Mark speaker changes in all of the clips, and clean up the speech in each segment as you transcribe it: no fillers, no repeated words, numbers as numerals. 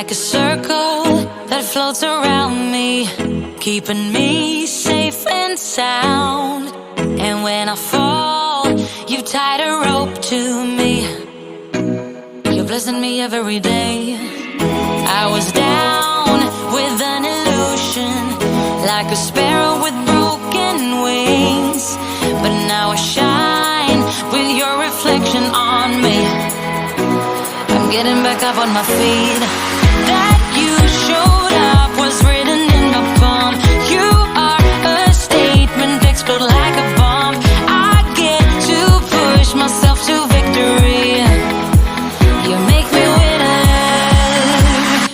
Speaker 1: Like a circle that floats around me, keeping me safe and sound. And when I fall, you tied a rope to me. You're blessing me every day. I was down with an illusion, like a sparrow with broken wings. But now I shine with your reflection on me. I'm getting back up on my feet. That you showed up was written in my palm. You are a statement, explode like a bomb. I get to push myself to victory. You make me winner.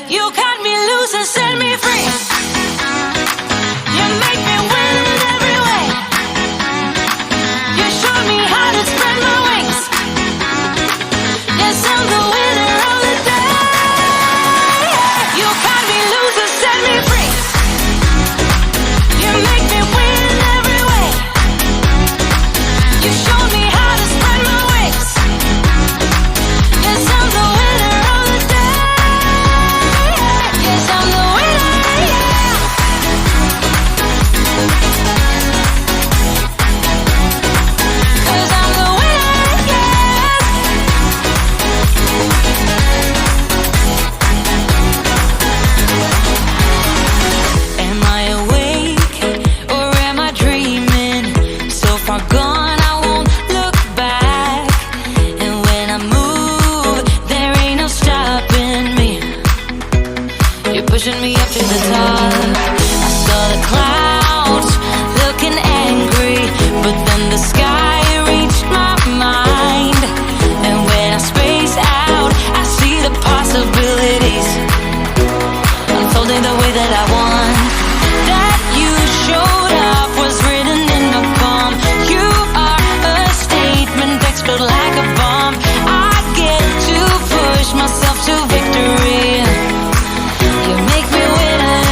Speaker 1: You cut me loose and set me free. You make me win in every way. You showed me how to spread my wings. Yes, I'm the winner of the day. You cut me loose and set me free. You make me win in every way. You showed me how to spread my wings. Yes, I'm the winner of the day. Yes, I'm the winner, yeah. 'Cause I'm the winner, yeah. Am I awake or am I dreaming? So far gone, I won't look back. And when I move, there ain't no stopping me. You're pushing me up to the top. I saw the clouds looking angry, but then the sky reached my mind. And when I space out, I see the possibilities unfolding the way that I want. That you showed up was written in my palm. You are a statement, explode like a bomb. I get to push myself to victory. You make me winner.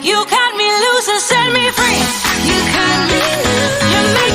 Speaker 1: You cut me loose and set me free. You cut me loose. You make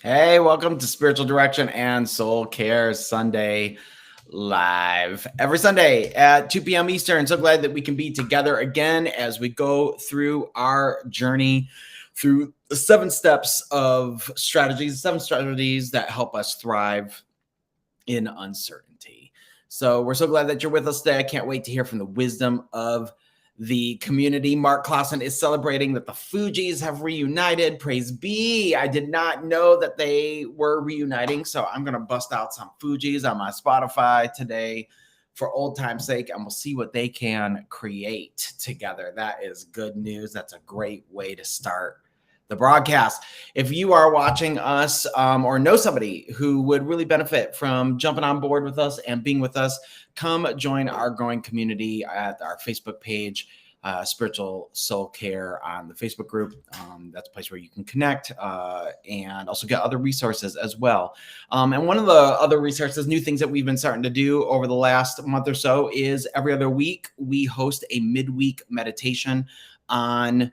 Speaker 2: Hey, welcome to Spiritual Direction and Soul Care Sunday Live. Every Sunday at 2 p.m. Eastern. So glad that we can be together again as we go through our journey through the 7 steps of strategies, 7 strategies that help us thrive in uncertainty. So we're so glad that you're with us today. I can't wait to hear from the wisdom of the community. Mark Clausen is celebrating that the Fugees have reunited. Praise be. I did not know that they were reuniting, so I'm going to bust out some Fugees on my Spotify today for old time's sake, and we'll see what they can create together. That is good news. That's a great way to start the broadcast. If you are watching us or know somebody who would really benefit from jumping on board with us and being with us, come join our growing community at our Facebook page, Spiritual Soul Care on the Facebook group. That's a place where you can connect and also get other resources as well. And one of the other resources, new things that we've been starting to do over the last month or so is every other week, we host a midweek meditation on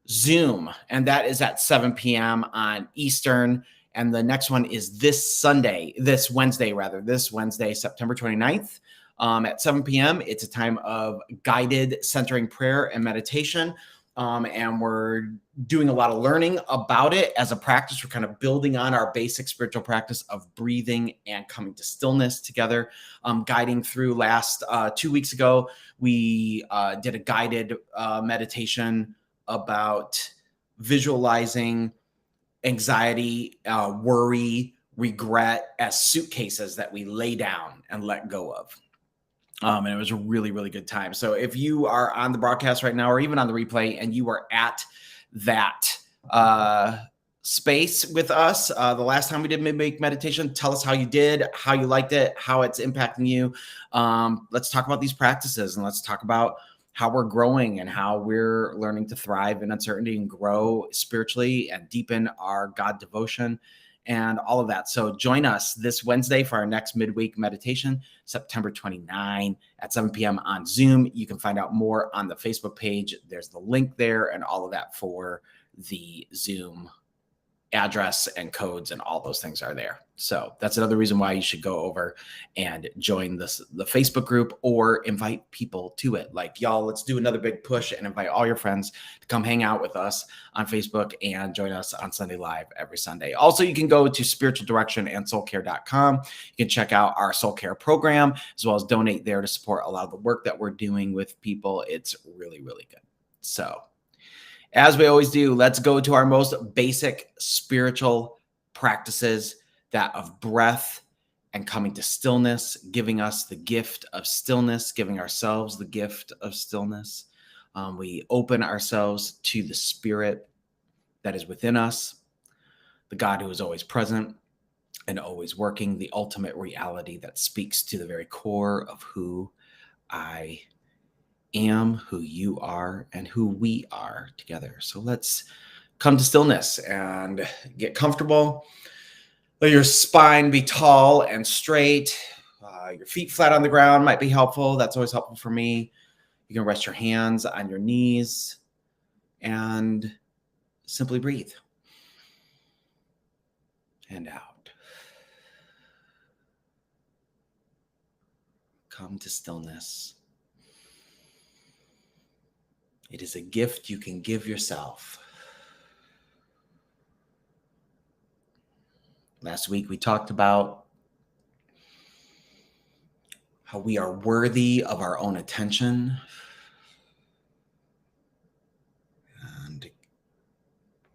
Speaker 2: Zoom, and that is at 7 p.m. on Eastern. And the next one is this Wednesday, September 29th at 7 p.m. It's a time of guided centering prayer and meditation. And we're doing a lot of learning about it as a practice. We're kind of building on our basic spiritual practice of breathing and coming to stillness together. Guiding through last 2 weeks ago, we did a guided meditation about visualizing anxiety, worry, regret as suitcases that we lay down and let go of. And it was a really, really good time. So if you are on the broadcast right now or even on the replay and you are at that space with us, the last time we did midweek meditation, tell us how you did, how you liked it, how it's impacting you. Let's talk about these practices and let's talk about how we're growing and how we're learning to thrive in uncertainty and grow spiritually and deepen our God devotion and all of that. So join us this Wednesday for our next midweek meditation, September 29 at 7 p.m. on Zoom. You can find out more on the Facebook page. There's the link there and all of that for the Zoom address and codes and all those things are there. So that's another reason why you should go over and join the Facebook group or invite people to it. Like, y'all, let's do another big push and invite all your friends to come hang out with us on Facebook and join us on Sunday Live every Sunday. Also, you can go to Spiritual Direction and soulcare.com. You can check out our soul care program as well as donate there to support a lot of the work that we're doing with people. It's really, really good. So as we always do, let's go to our most basic spiritual practices, that of breath and coming to stillness, giving us the gift of stillness, giving ourselves the gift of stillness. We open ourselves to the spirit that is within us, the God who is always present and always working, the ultimate reality that speaks to the very core of who I am, who you are, and who we are together. So let's come to stillness and get comfortable. Let your spine be tall and straight. Your feet flat on the ground might be helpful. That's always helpful for me. You can rest your hands on your knees and simply breathe. And out. Come to stillness. It is a gift you can give yourself. Last week, we talked about how we are worthy of our own attention. And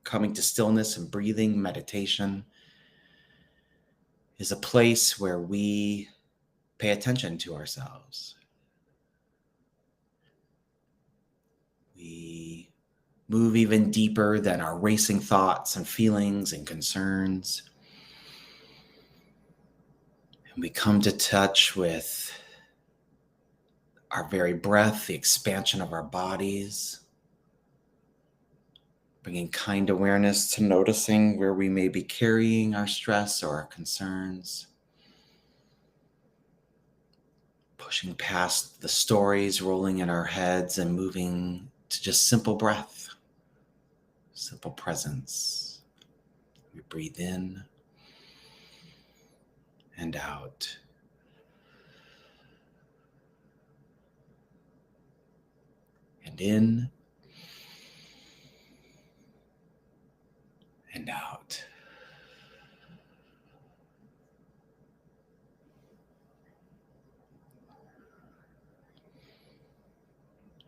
Speaker 2: coming to stillness and breathing meditation is a place where we pay attention to ourselves. We move even deeper than our racing thoughts and feelings and concerns. And we come to touch with our very breath, the expansion of our bodies, bringing kind awareness to noticing where we may be carrying our stress or our concerns, pushing past the stories rolling in our heads and moving to just simple breath, simple presence. We breathe in and out. And in and out.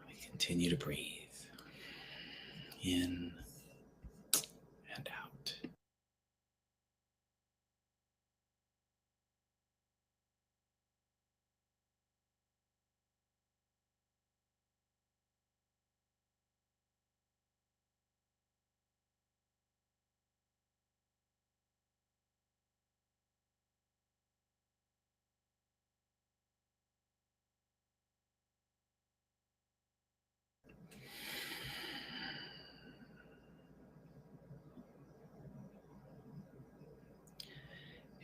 Speaker 2: We continue to breathe in and out.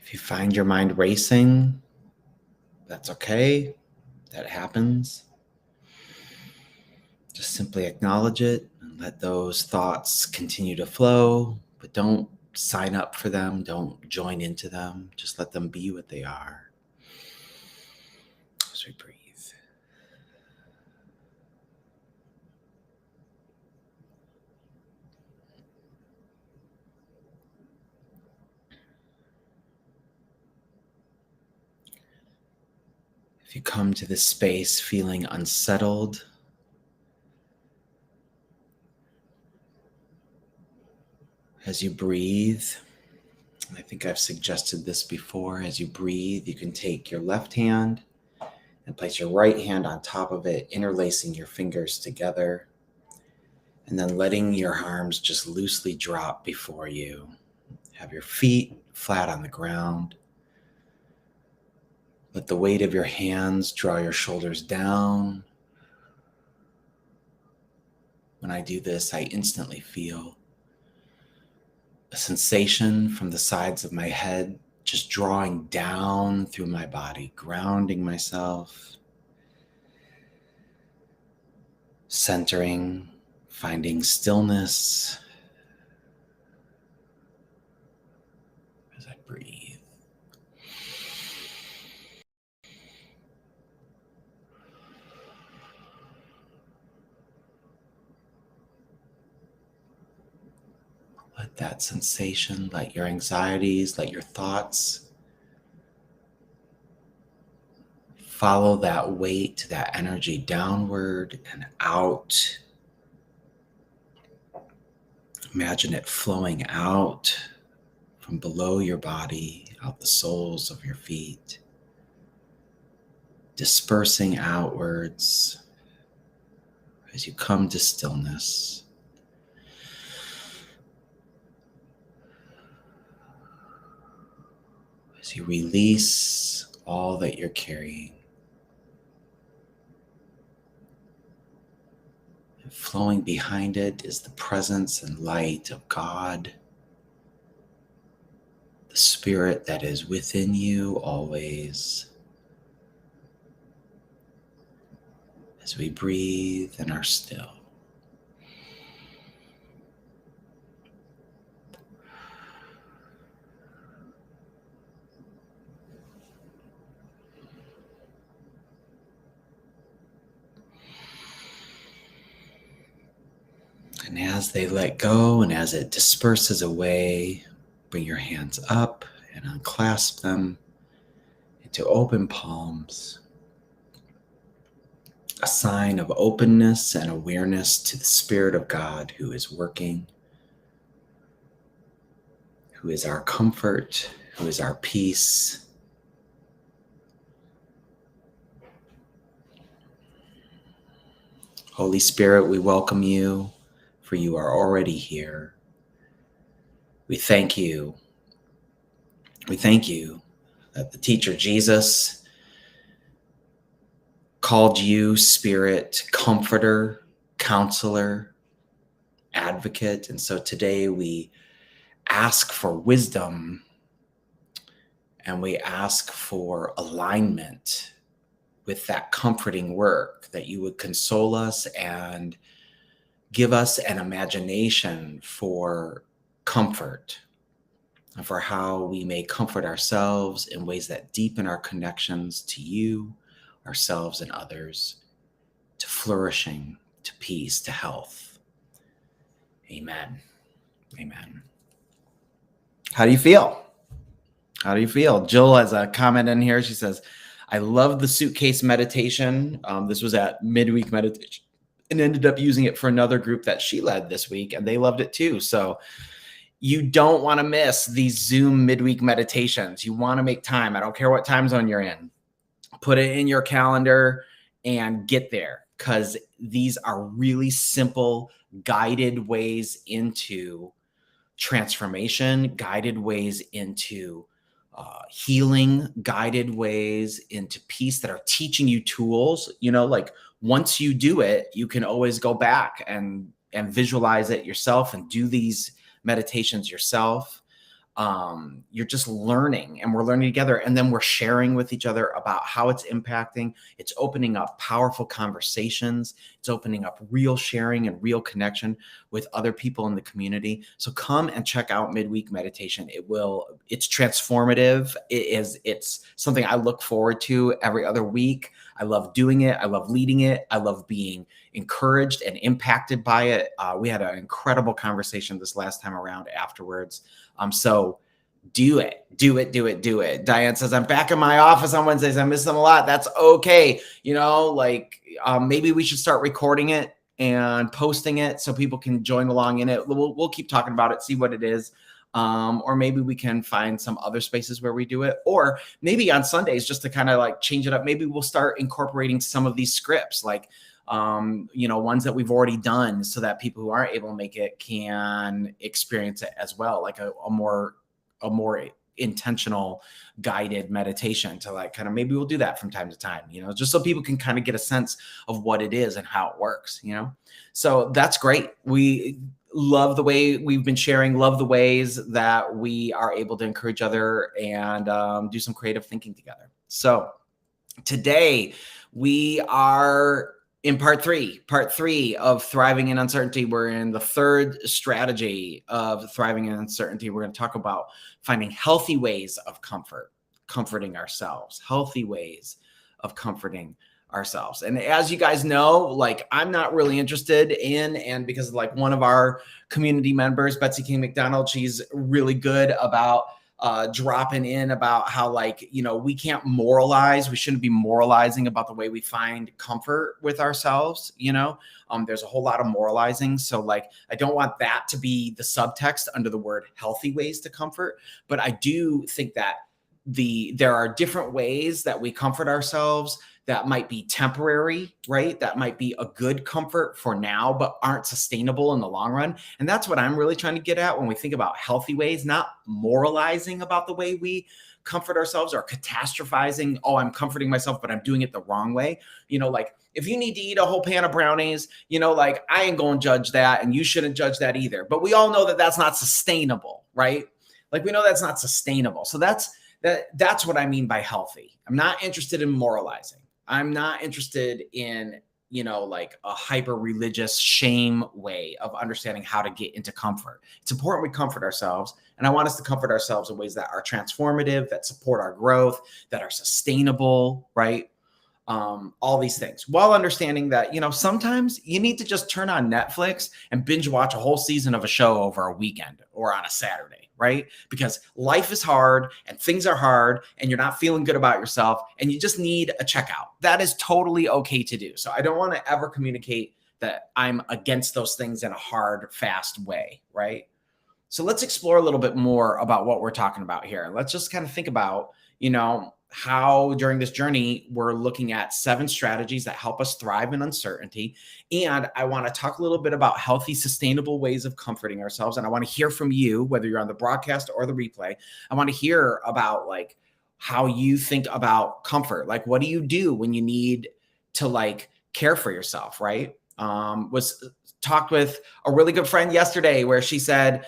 Speaker 2: If you find your mind racing, that's okay. That happens. Just simply acknowledge it and let those thoughts continue to flow, but don't sign up for them. Don't join into them. Just let them be what they are as we breathe. If you come to this space feeling unsettled, as you breathe, I think I've suggested this before, as you breathe, you can take your left hand and place your right hand on top of it, interlacing your fingers together, and then letting your arms just loosely drop before you. Have your feet flat on the ground. Let the weight of your hands draw your shoulders down. When I do this, I instantly feel a sensation from the sides of my head, just drawing down through my body, grounding myself, centering, finding stillness as I breathe. Let that sensation, let your anxieties, let your thoughts follow that weight, that energy downward and out. Imagine it flowing out from below your body, out the soles of your feet, dispersing outwards as you come to stillness. As you release all that you're carrying. And flowing behind it is the presence and light of God, the Spirit that is within you always. As we breathe and are still. And as they let go and as it disperses away, bring your hands up and unclasp them into open palms. A sign of openness and awareness to the Spirit of God who is working, who is our comfort, who is our peace. Holy Spirit, we welcome you, for you are already here. We thank you. We thank you that the teacher Jesus called you Spirit, Comforter, Counselor, Advocate. And so today we ask for wisdom and we ask for alignment with that comforting work, that you would console us and give us an imagination for comfort, and for how we may comfort ourselves in ways that deepen our connections to you, ourselves, and others, to flourishing, to peace, to health. Amen. Amen. How do you feel? How do you feel? Jill has a comment in here. She says, I love the suitcase meditation. This was at midweek meditation and ended up using it for another group that she led this week, and they loved it too. So you don't want to miss these Zoom midweek meditations. You want to make time. I don't care what time zone you're in. Put it in your calendar and get there, because these are really simple, guided ways into transformation, guided ways into healing, guided ways into peace that are teaching you tools. Like once you do it, you can always go back and visualize it yourself and do these meditations yourself. You're just learning, and we're learning together, and then we're sharing with each other about how it's impacting. It's opening up powerful conversations. It's opening up real sharing and real connection with other people in the community. So come and check out midweek meditation. It's transformative. It's something I look forward to every other week. I love doing it. I love leading it. I love being encouraged and impacted by it. We had an incredible conversation this last time around afterwards. So do it. Diane says, I'm back in my office on Wednesdays. I miss them a lot. That's okay. Maybe we should start recording it and posting it so people can join along in it. We'll keep talking about it, see what it is. Or maybe we can find some other spaces where we do it, or maybe on Sundays, just to kind of like change it up. Maybe we'll start incorporating some of these scripts, like, ones that we've already done, so that people who aren't able to make it can experience it as well. Like a more intentional guided meditation to like kind of, maybe we'll do that from time to time, just so people can kind of get a sense of what it is and how it works, So that's great. We love the way we've been sharing, love the ways that we are able to encourage other and do some creative thinking together. So today we are in part three of Thriving in Uncertainty. We're in the third strategy of Thriving in Uncertainty. We're going to talk about finding healthy ways of comforting ourselves, healthy ways of comforting ourselves. And as you guys know, like, I'm not really interested in, and because of like one of our community members, Betsy King McDonald, she's really good about dropping in about how, like, we can't moralize. We shouldn't be moralizing about the way we find comfort with ourselves. There's a whole lot of moralizing. So like, I don't want that to be the subtext under the word healthy ways to comfort. But I do think that there are different ways that we comfort ourselves that might be temporary, right? That might be a good comfort for now, but aren't sustainable in the long run. And that's what I'm really trying to get at when we think about healthy ways, not moralizing about the way we comfort ourselves or catastrophizing. Oh, I'm comforting myself, but I'm doing it the wrong way. Like, if you need to eat a whole pan of brownies, like, I ain't going to judge that, and you shouldn't judge that either. But we all know that that's not sustainable, right? Like, we know that's not sustainable. So that's what I mean by healthy. I'm not interested in moralizing. I'm not interested in, like a hyper religious shame way of understanding how to get into comfort. It's important we comfort ourselves. And I want us to comfort ourselves in ways that are transformative, that support our growth, that are sustainable, right? All these things, while understanding that, sometimes you need to just turn on Netflix and binge watch a whole season of a show over a weekend or on a Saturday, right? Because life is hard and things are hard and you're not feeling good about yourself and you just need a checkout. That is totally okay to do. So I don't want to ever communicate that I'm against those things in a hard, fast way, right? So let's explore a little bit more about what we're talking about here. Let's just kind of think about, how during this journey, we're looking at 7 strategies that help us thrive in uncertainty. And I want to talk a little bit about healthy, sustainable ways of comforting ourselves. And I want to hear from you, whether you're on the broadcast or the replay. I want to hear about like how you think about comfort. Like, what do you do when you need to like care for yourself, right? Talked with a really good friend yesterday where she said,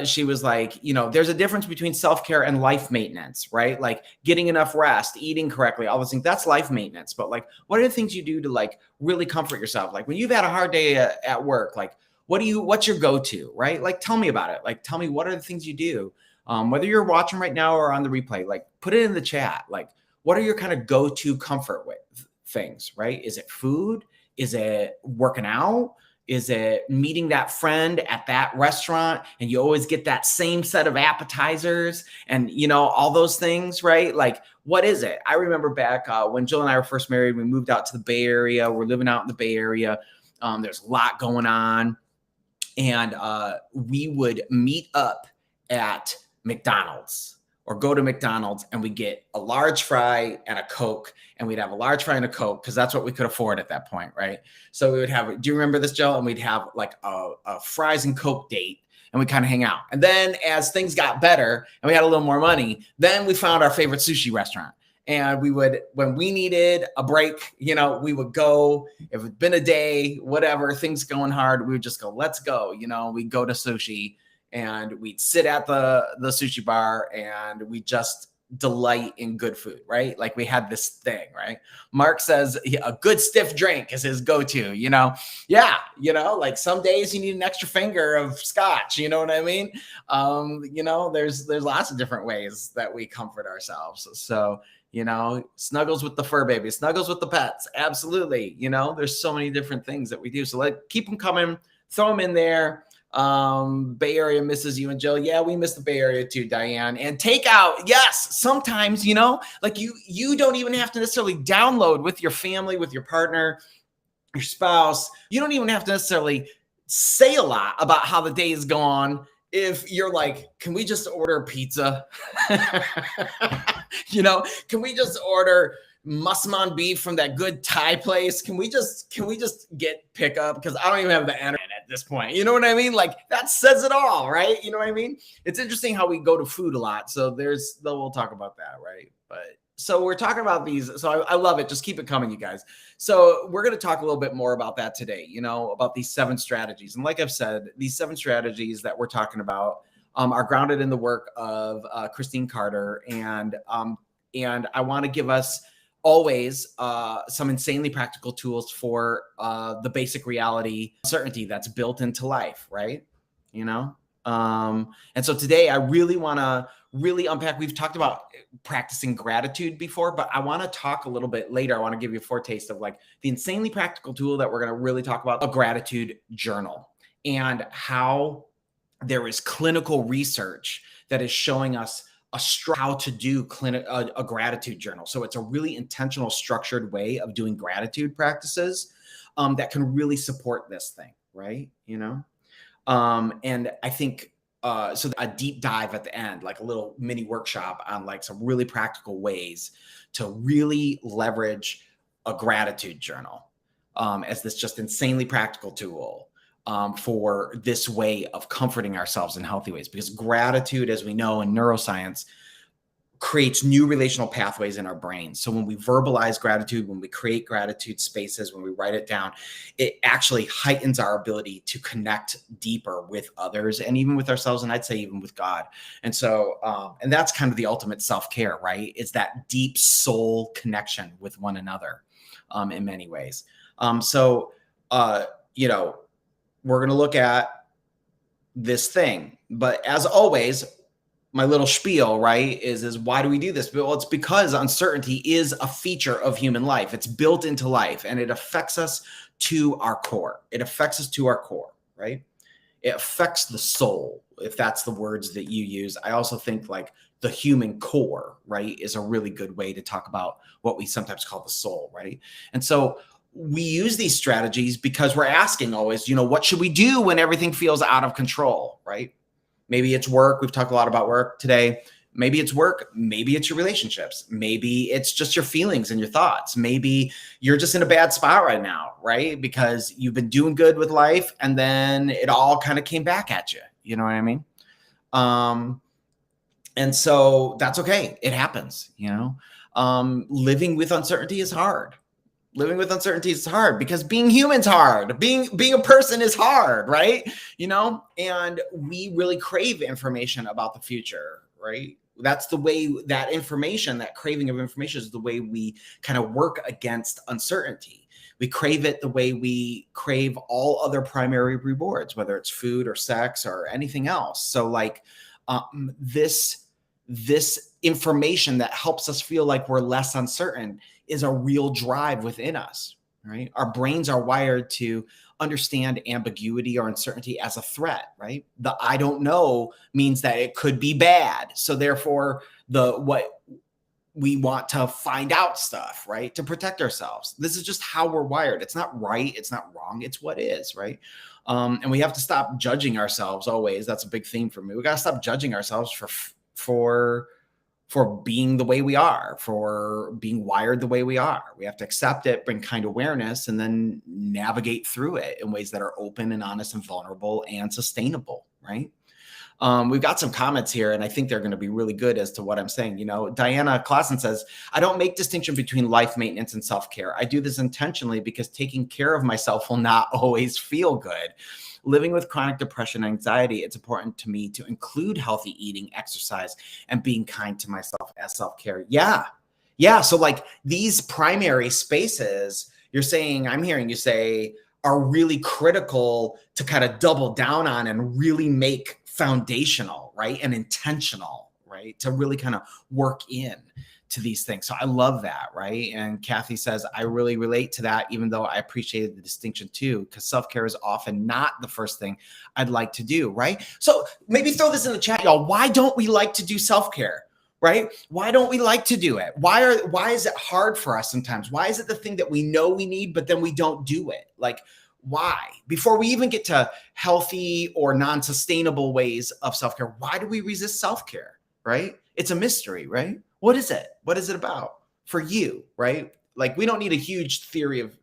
Speaker 2: she was like, there's a difference between self-care and life maintenance, right? Like getting enough rest, eating correctly, all those things, that's life maintenance. But like, what are the things you do to like really comfort yourself? Like when you've had a hard day at work, like what's your go-to, right? Like, tell me about it. Like, tell me, what are the things you do Whether you're watching right now or on the replay, like put it in the chat. Like, what are your kind of go-to comfort with things, right? Is it food? Is it working out? Is it meeting that friend at that restaurant and you always get that same set of appetizers and, all those things, right? Like, what is it? I remember back when Jill and I were first married, we moved out to the Bay Area. We're living out in the Bay Area. There's a lot going on. And we would meet up at McDonald's or go to McDonald's and we get a large fry and a Coke, and we'd have a large fry and a Coke because that's what we could afford at that point, right? So we would have, do you remember this, Joe? And we'd have like a fries and Coke date, and we kind of hang out. And then as things got better and we had a little more money, then we found our favorite sushi restaurant. And we would, when we needed a break, we would go, if it'd been a day, whatever, things going hard, we would just go, let's go, we'd go to sushi. And we'd sit at the sushi bar and we just delight in good food, right? Like we had this thing, right? Mark says a good stiff drink is his go-to, Yeah, like some days you need an extra finger of scotch, you know what I mean? There's lots of different ways that we comfort ourselves. So, snuggles with the fur baby, snuggles with the pets. Absolutely. There's so many different things that we do. So keep them coming, throw them in there. Bay Area misses you and Jill. Yeah, we miss the Bay Area too, Diane. And takeout, yes, sometimes, like you don't even have to necessarily download with your family, with your partner, your spouse. You don't even have to necessarily say a lot about how the day is gone. If you're like, can we just order pizza? Can we just order Musman beef from that good Thai place? Can we just get pickup? Because I don't even have the internet at this point. You know what I mean? Like that says it all, right? You know what I mean? It's interesting how we go to food a lot. So we'll talk about that, right? But so we're talking about these. So I love it. Just keep it coming, you guys. So we're going to talk a little bit more about that today, about these 7 strategies. And like I've said, these 7 strategies that we're talking about are grounded in the work of Christine Carter. And I want to give us always some insanely practical tools for the basic reality certainty that's built into life, right? And so today I really want to unpack. We've talked about practicing gratitude before, but I want to talk a little bit later. I want to give you a foretaste of like the insanely practical tool that we're going to really talk about, a gratitude journal, and how there is clinical research that is showing us how to do a gratitude journal. So it's a really intentional, structured way of doing gratitude practices that can really support this thing, right? And I think so a deep dive at the end, like a little mini workshop on like some really practical ways to really leverage a gratitude journal as this just insanely practical tool for this way of comforting ourselves in healthy ways. Because gratitude, as we know in neuroscience, creates new relational pathways in our brains. So when we verbalize gratitude, when we create gratitude spaces, when we write it down, it actually heightens our ability to connect deeper with others and even with ourselves. And I'd say even with God. And so, and that's kind of the ultimate self-care, right? It's that deep soul connection with one another in many ways. We're going to look at this thing, but as always, my little spiel, right, is why do we do this? Well, it's because uncertainty is a feature of human life. It's built into life and it affects us to our core. It affects us to our core, right? It affects the soul, if that's the words that you use. I also think like the human core, right, is a really good way to talk about what we sometimes call the soul, right? And so we use these strategies because we're asking always, what should we do when everything feels out of control, right? Maybe it's work. We've talked a lot about work today. Maybe it's work. Maybe it's your relationships. Maybe it's just your feelings and your thoughts. Maybe you're just in a bad spot right now, right? Because you've been doing good with life and then it all kind of came back at you. You know what I mean? And so that's okay. It happens, living with uncertainty is hard. Living with uncertainty is hard because being human's hard. Being a person is hard, right? And we really crave information about the future, right? That's the way that information, that craving of information is the way we kind of work against uncertainty. We crave it the way we crave all other primary rewards, whether it's food or sex or anything else. So like, this information that helps us feel like we're less uncertain is a real drive within us, right? Our brains are wired to understand ambiguity or uncertainty as a threat, right? The I don't know means that it could be bad. So therefore, what we want to find out stuff, right? To protect ourselves. This is just how we're wired. It's not right. It's not wrong. It's what is, right? And we have to stop judging ourselves always. That's a big theme for me. We got to stop judging ourselves for being the way we are, for being wired the way we are. We have to accept it, bring kind awareness, and then navigate through it in ways that are open and honest and vulnerable and sustainable, right? We've got some comments here, and I think they're going to be really good as to what I'm saying. Diana Clausen says, I don't make distinction between life maintenance and self-care. I do this intentionally because taking care of myself will not always feel good. Living with chronic depression and anxiety, it's important to me to include healthy eating, exercise, and being kind to myself as self-care. Yeah. So like these primary spaces, I'm hearing you say, are really critical to kind of double down on and really make foundational, right? And intentional, right? To really kind of work in to these things. So I love that, right? And Kathy says, I really relate to that, even though I appreciated the distinction too, because self-care is often not the first thing I'd like to do, right? So maybe throw this in the chat, y'all. Why don't we like to do self-care, right? Why don't we like to do it? Why is it hard for us sometimes? Why is it the thing that we know we need, but then we don't do it? Like, why? Before we even get to healthy or non-sustainable ways of self-care, why do we resist self-care, right? It's a mystery, right? What is it? What is it about for you, right? Like, we don't need a huge theory of,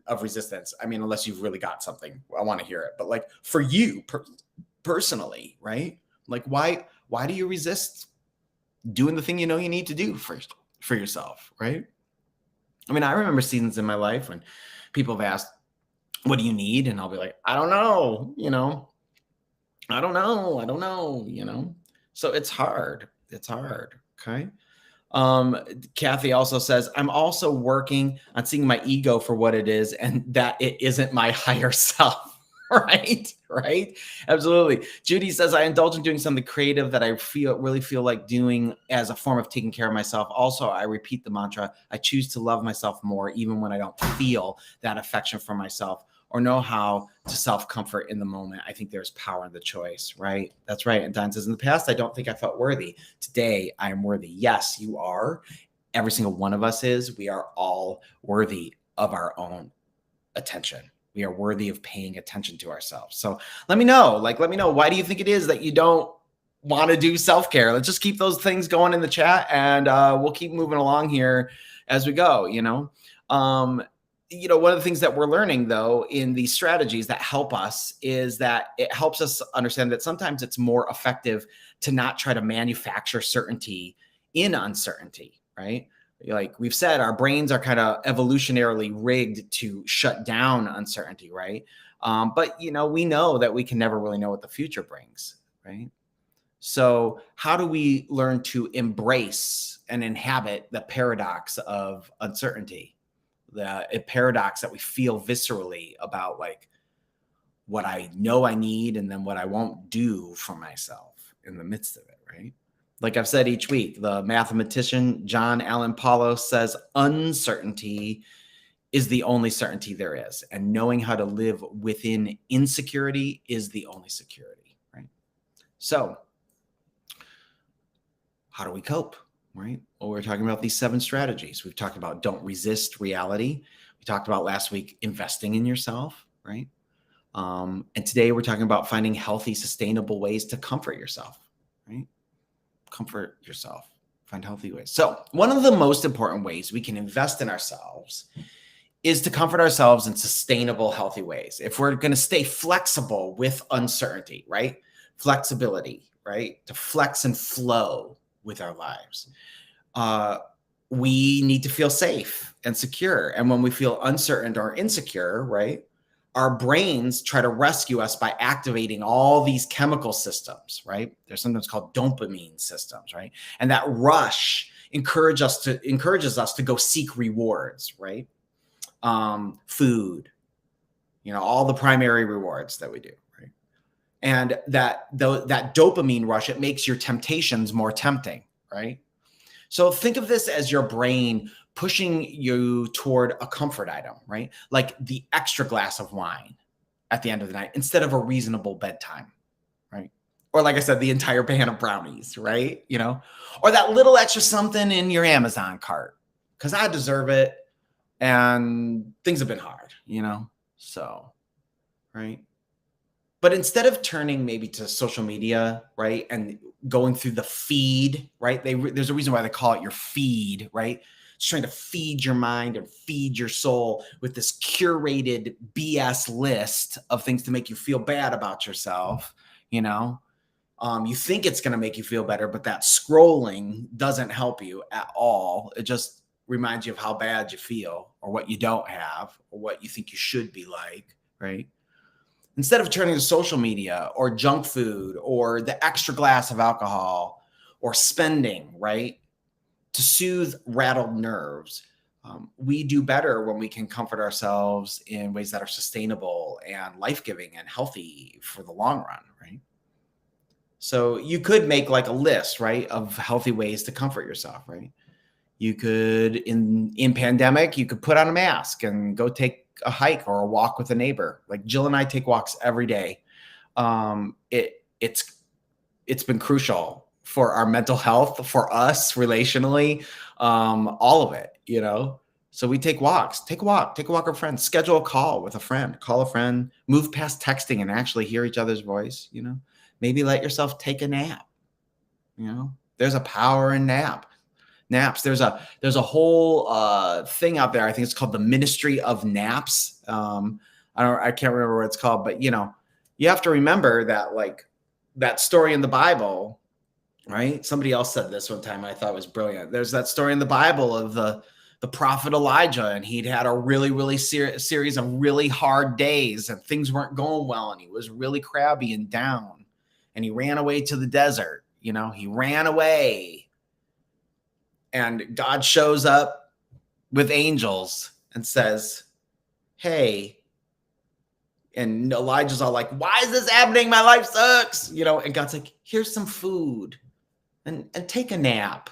Speaker 2: of resistance. I mean, unless you've really got something, I want to hear it. But like for you personally, right? Like, why do you resist doing the thing you know you need to do for yourself, right? I mean, I remember seasons in my life when people have asked, what do you need? And I'll be like, I don't know, I don't know. So it's hard. Okay. Kathy also says, I'm also working on seeing my ego for what it is and that it isn't my higher self. Right. Absolutely. Judy says, I indulge in doing something creative that I really feel like doing as a form of taking care of myself. Also, I repeat the mantra, I choose to love myself more, even when I don't feel that affection for myself or know how to self-comfort in the moment. I think there's power in the choice, right? That's right. And Don says, in the past, I don't think I felt worthy. Today, I am worthy. Yes, you are. Every single one of us is. We are all worthy of our own attention. We are worthy of paying attention to ourselves. So let me know, why do you think it is that you don't want to do self-care? Let's just keep those things going in the chat, and we'll keep moving along here as we go, one of the things that we're learning, though, in these strategies that help us is that it helps us understand that sometimes it's more effective to not try to manufacture certainty in uncertainty, right? Like we've said, our brains are kind of evolutionarily rigged to shut down uncertainty, right? But, we know that we can never really know what the future brings, right? So how do we learn to embrace and inhabit the paradox of uncertainty? The paradox that we feel viscerally about like what I know I need and then what I won't do for myself in the midst of it, right? Like I've said each week, the mathematician John Allen Paulo says uncertainty is the only certainty there is. And knowing how to live within insecurity is the only security, right? So how do we cope? Right. Well, we're talking about these 7 strategies. We've talked about don't resist reality. We talked about last week investing in yourself. Right. And today we're talking about finding healthy, sustainable ways to comfort yourself. Right. Comfort yourself. Find healthy ways. So one of the most important ways we can invest in ourselves is to comfort ourselves in sustainable, healthy ways. If we're going to stay flexible with uncertainty, right? Flexibility, right? To flex and flow with our lives. We need to feel safe and secure. And when we feel uncertain or insecure, right, our brains try to rescue us by activating all these chemical systems, right? They're sometimes called dopamine systems, right? And that rush encourages us to go seek rewards, right? Food, all the primary rewards that we do, right? And that dopamine rush, it makes your temptations more tempting, right? So think of this as your brain pushing you toward a comfort item, right? Like the extra glass of wine at the end of the night instead of a reasonable bedtime, right? Or like I said, the entire pan of brownies, right? You know, or that little extra something in your Amazon cart because I deserve it and things have been hard, you know? So, right? But instead of turning maybe to social media, right, and going through the feed, right? There's a reason why they call it your feed, right? It's trying to feed your mind and feed your soul with this curated BS list of things to make you feel bad about yourself, you know? You think it's going to make you feel better, but that scrolling doesn't help you at all. It just reminds you of how bad you feel or what you don't have or what you think you should be like, right? Instead of turning to social media or junk food or the extra glass of alcohol or spending, right, to soothe rattled nerves, we do better when we can comfort ourselves in ways that are sustainable and life-giving and healthy for the long run, right? So you could make like a list, right, of healthy ways to comfort yourself, right? You could, in pandemic, you could put on a mask and go take a hike or a walk with a neighbor. Like Jill and I take walks every day. It's been crucial for our mental health, for us relationally, all of it, you know? So we take walks, take a walk with friends, schedule a call with a friend, call a friend, move past texting and actually hear each other's voice, you know? Maybe let yourself take a nap, you know? There's a power in naps. There's a whole thing out there. I think it's called the Ministry of Naps. I can't remember what it's called, but you know, you have to remember that like that story in the Bible, right? Somebody else said this one time. I thought it was brilliant. There's that story in the Bible of the prophet Elijah, and he'd had a really series of really hard days, and things weren't going well, and he was really crabby and down, and he ran away to the desert. You know, he ran away. And God shows up with angels and says, hey, and Elijah's all like, why is this happening? My life sucks. You know, and God's like, here's some food and take a nap.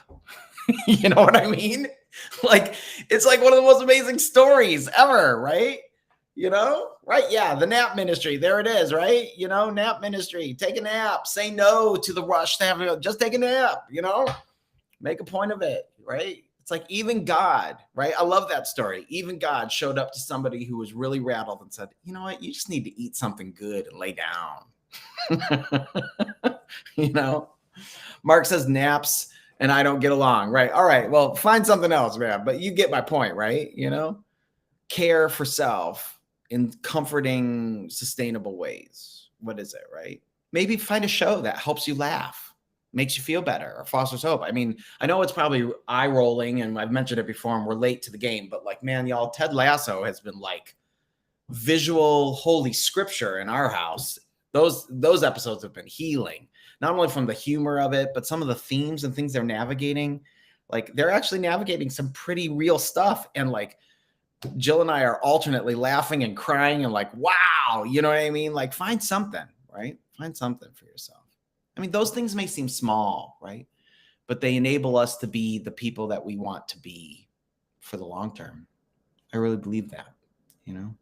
Speaker 2: You know what I mean? Like, it's like one of the most amazing stories ever, right? You know, right? Yeah, the nap ministry. There it is, right? You know, nap ministry. Take a nap. Say no to the rush to have, just take a nap, you know? Make a point of it, right? It's like even God, right? I love that story. Even God showed up to somebody who was really rattled and said, you know what? You just need to eat something good and lay down. You know? Mark says naps and I don't get along, right? All right, well, find something else, man. But you get my point, right? You know? Care for self in comforting, sustainable ways. What is it, right? Maybe find a show that helps you laugh, makes you feel better, or fosters hope. I mean, I know it's probably eye rolling and I've mentioned it before and we're late to the game, but like, man, y'all, Ted Lasso has been like visual holy scripture in our house. Those episodes have been healing, not only from the humor of it, but some of the themes and things they're navigating. Like they're actually navigating some pretty real stuff. And like Jill and I are alternately laughing and crying and like, wow, you know what I mean? Like find something, right? Find something for yourself. I mean, those things may seem small, right? But they enable us to be the people that we want to be for the long term. I really believe that, you know,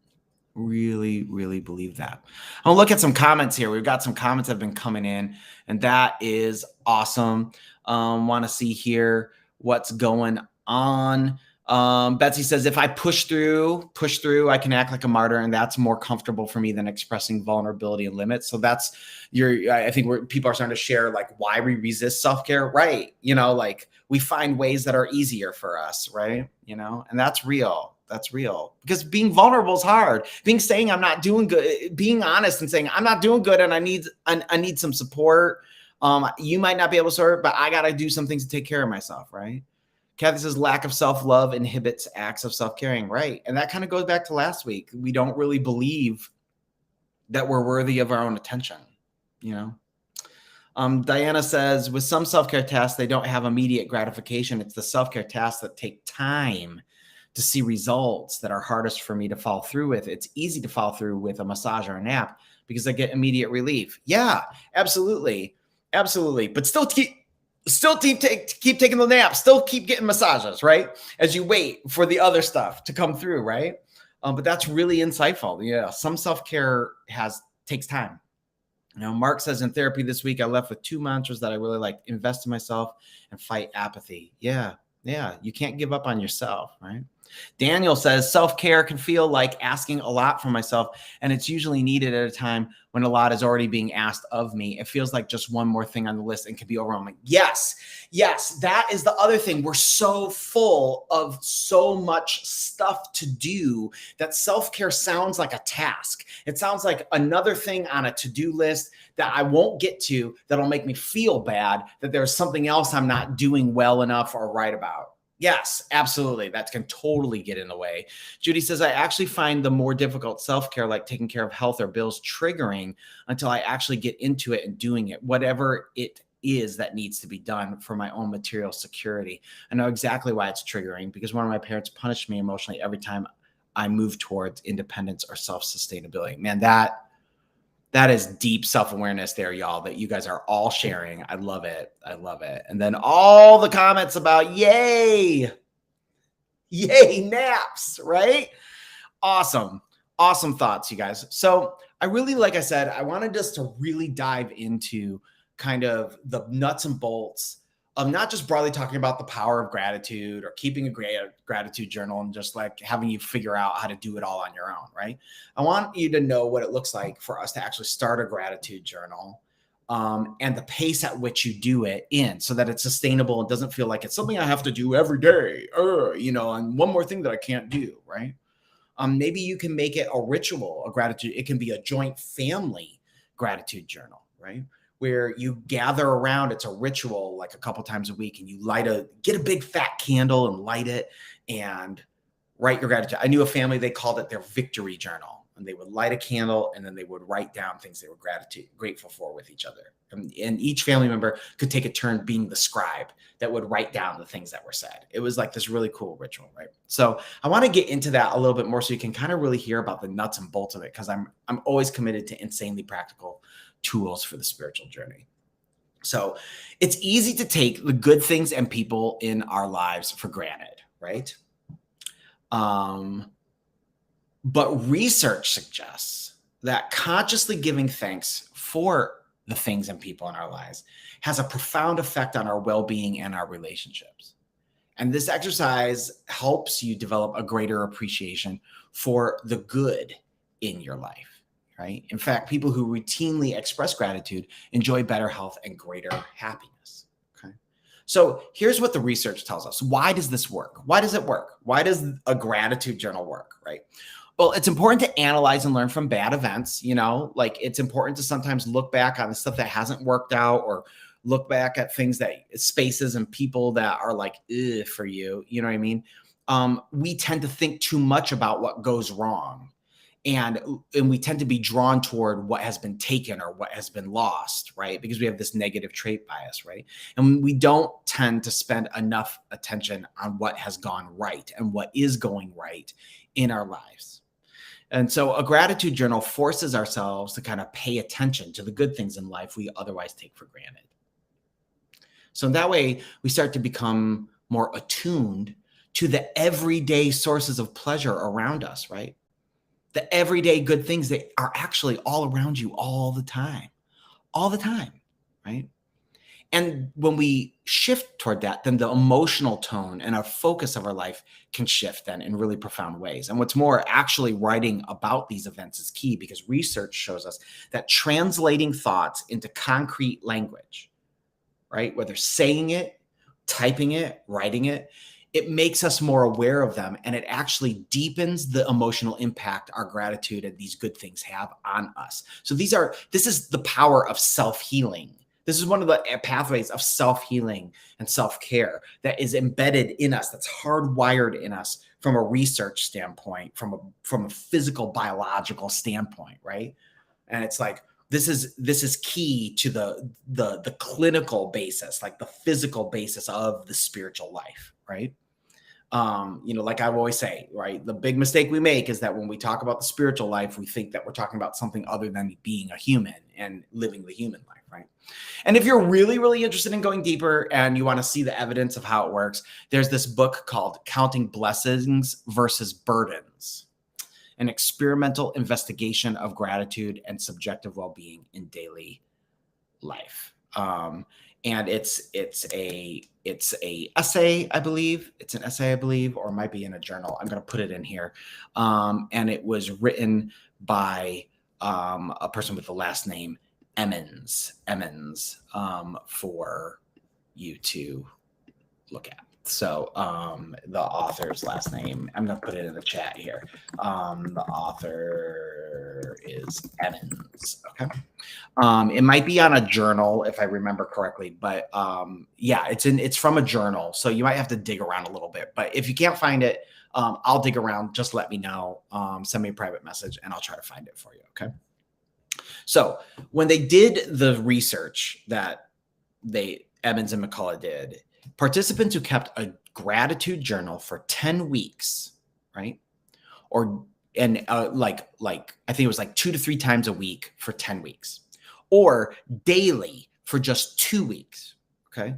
Speaker 2: really, really believe that. I'll look at some comments here. We've got some comments that have been coming in, and that is awesome. Want to see here what's going on. Betsy says, if I push through, I can act like a martyr, and that's more comfortable for me than expressing vulnerability and limits. So that's I think people are starting to share like why we resist self-care, right? You know, like we find ways that are easier for us, right? You know, and that's real. That's real, because being vulnerable is hard. Saying I'm not doing good, being honest and saying I'm not doing good and I need some support. You might not be able to serve, but I got to do some things to take care of myself, right? Kathy says lack of self-love inhibits acts of self-caring, right? And that kind of goes back to last week. We don't really believe that we're worthy of our own attention, you know? Diana says, with some self-care tasks, they don't have immediate gratification. It's the self-care tasks that take time to see results that are hardest for me to follow through with. It's easy to follow through with a massage or a nap, because I get immediate relief. Yeah, absolutely. Absolutely. But still keep taking the naps, still keep getting massages, right? As you wait for the other stuff to come through, right? But that's really insightful. Yeah, some self-care takes time. Now, Mark says in therapy this week, I left with 2 mantras that I really like: invest in myself and fight apathy. Yeah. You can't give up on yourself, right? Daniel says self-care can feel like asking a lot from myself, and it's usually needed at a time when a lot is already being asked of me. It feels like just one more thing on the list and can be overwhelming. Yes, that is the other thing. We're so full of so much stuff to do that self-care sounds like a task. It sounds like another thing on a to-do list that I won't get to, that'll make me feel bad that there's something else I'm not doing well enough or right about. Yes, absolutely. That can totally get in the way. Judy says, I actually find the more difficult self-care, like taking care of health or bills, triggering until I actually get into it and doing it, whatever it is that needs to be done for my own material security. I know exactly why it's triggering, because one of my parents punished me emotionally every time I moved towards independence or self-sustainability. Man, that is deep self-awareness there, y'all, that you guys are all sharing. I love it. And then all the comments about yay naps, right? Awesome thoughts, you guys. So I really, like I said, I wanted us to really dive into kind of the nuts and bolts of not just broadly talking about the power of gratitude or keeping a gratitude journal and just like having you figure out how to do it all on your own, right? I want you to know what it looks like for us to actually start a gratitude journal, and the pace at which you do it so that it's sustainable and doesn't feel like it's something I have to do every day, and one more thing that I can't do, right? Maybe you can make it a ritual, a gratitude. It can be a joint family gratitude journal, right? Where you gather around. It's a ritual, like a couple times a week, and you get a big fat candle and light it and write your gratitude. I knew a family, they called it their victory journal, and they would light a candle and then they would write down things they were grateful for with each other. And each family member could take a turn being the scribe that would write down the things that were said. It was like this really cool ritual, right? So I want to get into that a little bit more so you can kind of really hear about the nuts and bolts of it, because I'm always committed to insanely practical tools for the spiritual journey. So it's easy to take the good things and people in our lives for granted, right? But research suggests that consciously giving thanks for the things and people in our lives has a profound effect on our well-being and our relationships. And this exercise helps you develop a greater appreciation for the good in your life. Right? In fact, people who routinely express gratitude enjoy better health and greater happiness. Okay. So here's what the research tells us. Why does this work? Why does it work? Why does a gratitude journal work? Right? Well, it's important to analyze and learn from bad events. Like it's important to sometimes look back on the stuff that hasn't worked out, or look back at spaces and people that are like, ugh, for you. You know what I mean? We tend to think too much about what goes wrong. And we tend to be drawn toward what has been taken or what has been lost, right? Because we have this negative trait bias, right? And we don't tend to spend enough attention on what has gone right and what is going right in our lives. And so a gratitude journal forces ourselves to kind of pay attention to the good things in life we otherwise take for granted. So in that way, we start to become more attuned to the everyday sources of pleasure around us, right? The everyday good things that are actually all around you all the time, right? And when we shift toward that, then the emotional tone and our focus of our life can shift then in really profound ways. And what's more, actually writing about these events is key, because research shows us that translating thoughts into concrete language, right? Whether saying it, typing it, writing it, it makes us more aware of them, and it actually deepens the emotional impact our gratitude and these good things have on us. So this is the power of self-healing. This is one of the pathways of self-healing and self-care that is embedded in us, that's hardwired in us from a research standpoint, from a physical, biological standpoint, right? And it's like, this is key to the clinical basis, like the physical basis of the spiritual life, right? Like I always say, right? The big mistake we make is that when we talk about the spiritual life, we think that we're talking about something other than being a human and living the human life, right? And if you're really, really interested in going deeper and you want to see the evidence of how it works, there's this book called Counting Blessings versus Burdens, an experimental investigation of gratitude and subjective well-being in daily life. And it's a essay, I believe. It's an essay, I believe, or it might be in a journal. I'm going to put it in here. And it was written by a person with the last name Emmons, for you to look at. So the author's last name, I'm going to put it in the chat here. The author is Emmons. Okay. It might be on a journal if I remember correctly, but yeah, it's from a journal. So you might have to dig around a little bit, but if you can't find it, I'll dig around. Just let me know. Send me a private message and I'll try to find it for you. Okay. So when they did the research that Emmons and McCullough did, participants who kept a gratitude journal for 10 weeks, right? Like I think it was like 2 to 3 times a week for 10 weeks, or daily for just 2 weeks. Okay.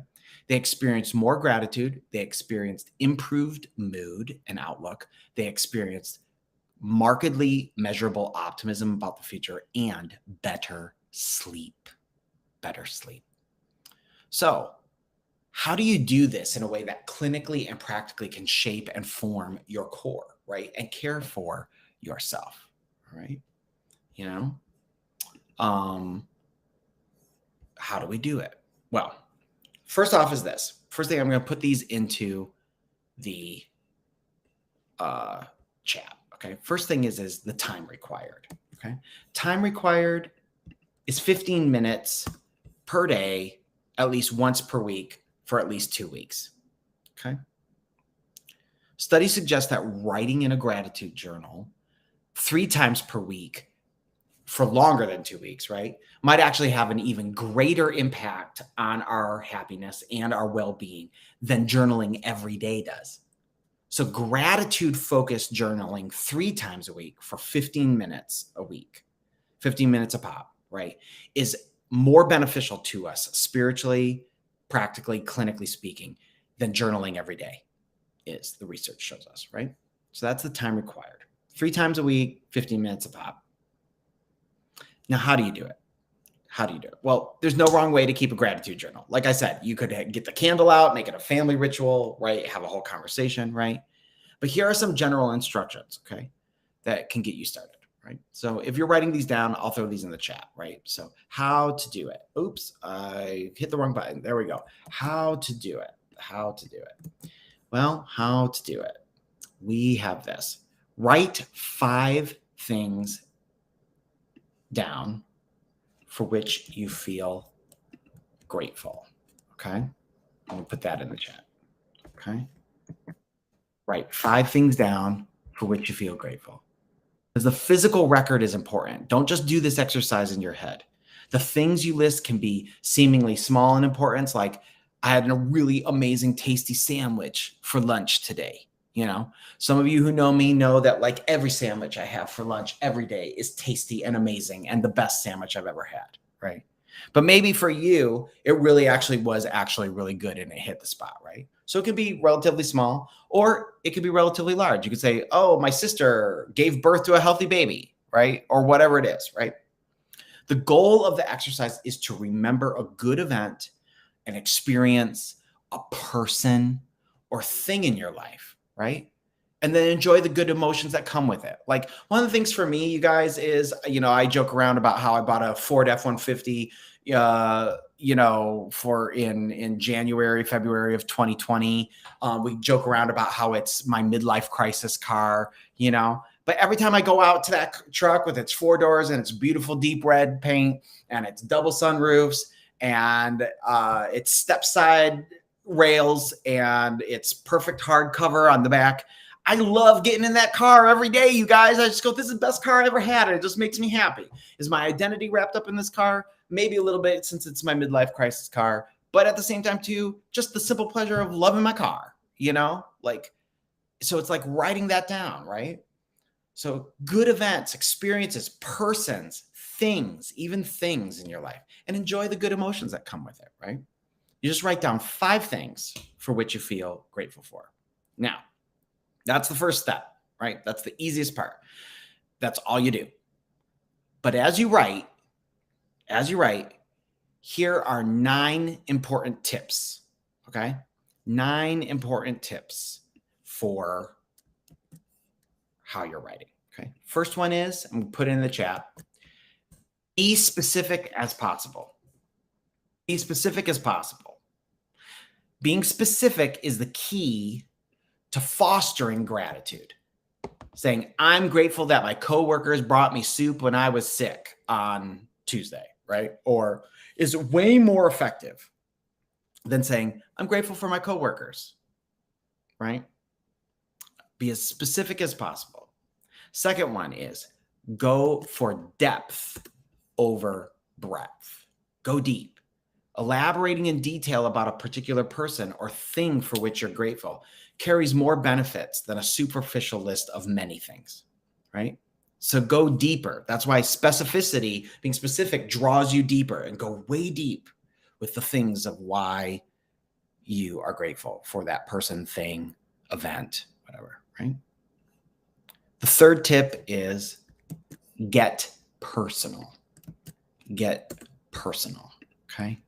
Speaker 2: They experienced more gratitude. They experienced improved mood and outlook. They experienced markedly measurable optimism about the future and better sleep. So, how do you do this in a way that clinically and practically can shape and form your core, right? And care for yourself, right? How do we do it? Well, first off is this. First thing, I'm going to put these into the chat, okay? First thing is the time required, okay? Time required is 15 minutes per day, at least once per week, for at least 2 weeks. Okay. Studies suggest that writing in a gratitude journal 3 times per week for longer than 2 weeks, right, might actually have an even greater impact on our happiness and our well-being than journaling every day does. So gratitude-focused journaling 3 times a week for 15 minutes a week, 15 minutes a pop, right, is more beneficial to us spiritually, practically, clinically speaking, than journaling every day is, the research shows us, right? So that's the time required. 3 times a week, 15 minutes a pop. Now, how do you do it? Well, there's no wrong way to keep a gratitude journal. Like I said, you could get the candle out, make it a family ritual, right? Have a whole conversation, right? But here are some general instructions, okay, that can get you started. Right. So if you're writing these down, I'll throw these in the chat. Right. So how to do it. Oops, I hit the wrong button. There we go. How to do it. Well, how to do it. We have this. Write 5 things down for which you feel grateful. Okay. I'm going to put that in the chat. Okay. Write 5 things down for which you feel grateful. Because the physical record is important. Don't just do this exercise in your head. The things you list can be seemingly small in importance, like I had a really amazing, tasty sandwich for lunch today. Some of you who know me know that like every sandwich I have for lunch every day is tasty and amazing and the best sandwich I've ever had, right? But maybe for you, it really was really good and it hit the spot, right? So it could be relatively small, or it could be relatively large. You could say, oh, my sister gave birth to a healthy baby, right? Or whatever it is, right? The goal of the exercise is to remember a good event, an experience, a person, or thing in your life, right? And then enjoy the good emotions that come with it. Like one of the things for me, you guys, is, I joke around about how I bought a Ford F-150, for in January, February of 2020. We joke around about how it's my midlife crisis car, but every time I go out to that truck with its 4 doors and its beautiful deep red paint and its double sunroofs and its step side rails and its perfect hardcover on the back, I love getting in that car every day, you guys. I just go, this is the best car I ever had. And it just makes me happy. Is my identity wrapped up in this car? Maybe a little bit, since it's my midlife crisis car. But at the same time, too, just the simple pleasure of loving my car, like So it's like writing that down, right? So good events, experiences, persons, things, even things in your life, and enjoy the good emotions that come with it, right? You just write down 5 things for which you feel grateful for. Now, that's the first step, right? That's the easiest part. That's all you do. But as you write, here are 9 important tips, okay? 9 important tips for how you're writing, okay? First one is, I'm going to put it in the chat, be specific as possible. Be specific as possible. Being specific is the key to fostering gratitude. Saying, I'm grateful that my coworkers brought me soup when I was sick on Tuesday, right? Or is way more effective than saying, I'm grateful for my coworkers, right? Be as specific as possible. Second one is go for depth over breadth. Go deep. Elaborating in detail about a particular person or thing for which you're grateful carries more benefits than a superficial list of many things, right? So go deeper. That's why specificity, being specific, draws you deeper, and go way deep with the things of why you are grateful for that person, thing, event, whatever, right? The third tip is get personal. Get personal, okay?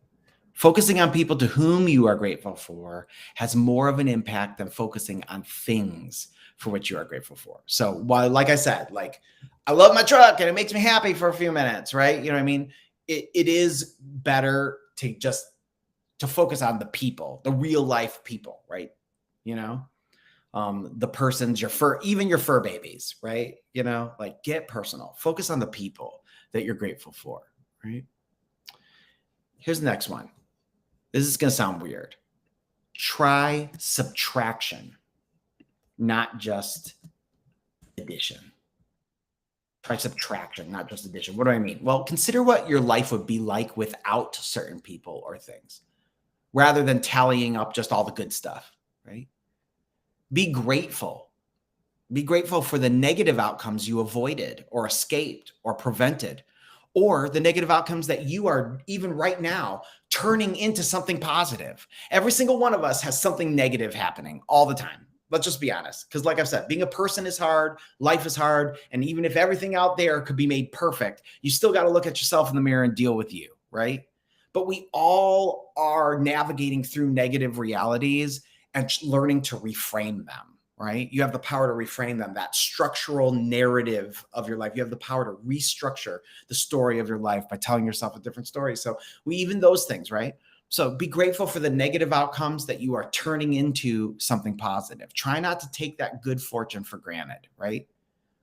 Speaker 2: Focusing on people to whom you are grateful for has more of an impact than focusing on things for which you are grateful for. So while, like I said, like I love my truck and it makes me happy for a few minutes, right? You know what I mean? It is better to just to focus on the people, the real life people, right? You know, the persons, even your fur babies, right? You know, like get personal, focus on the people that you're grateful for, right? Here's the next one. This is going to sound weird. Try subtraction, not just addition. Try subtraction, not just addition. What do I mean? Well, consider what your life would be like without certain people or things, rather than tallying up just all the good stuff, right? Be grateful. Be grateful for the negative outcomes you avoided or escaped or prevented, or the negative outcomes that you are even right now turning into something positive. Every single one of us has something negative happening all the time. Let's just be honest. Because like I've said, being a person is hard, life is hard. And even if everything out there could be made perfect, you still got to look at yourself in the mirror and deal with you, right? But we all are navigating through negative realities and learning to reframe them. Right? You have the power to reframe them, that structural narrative of your life. You have the power to restructure the story of your life by telling yourself a different story. So even those things, right? So be grateful for the negative outcomes that you are turning into something positive. Try not to take that good fortune for granted, right?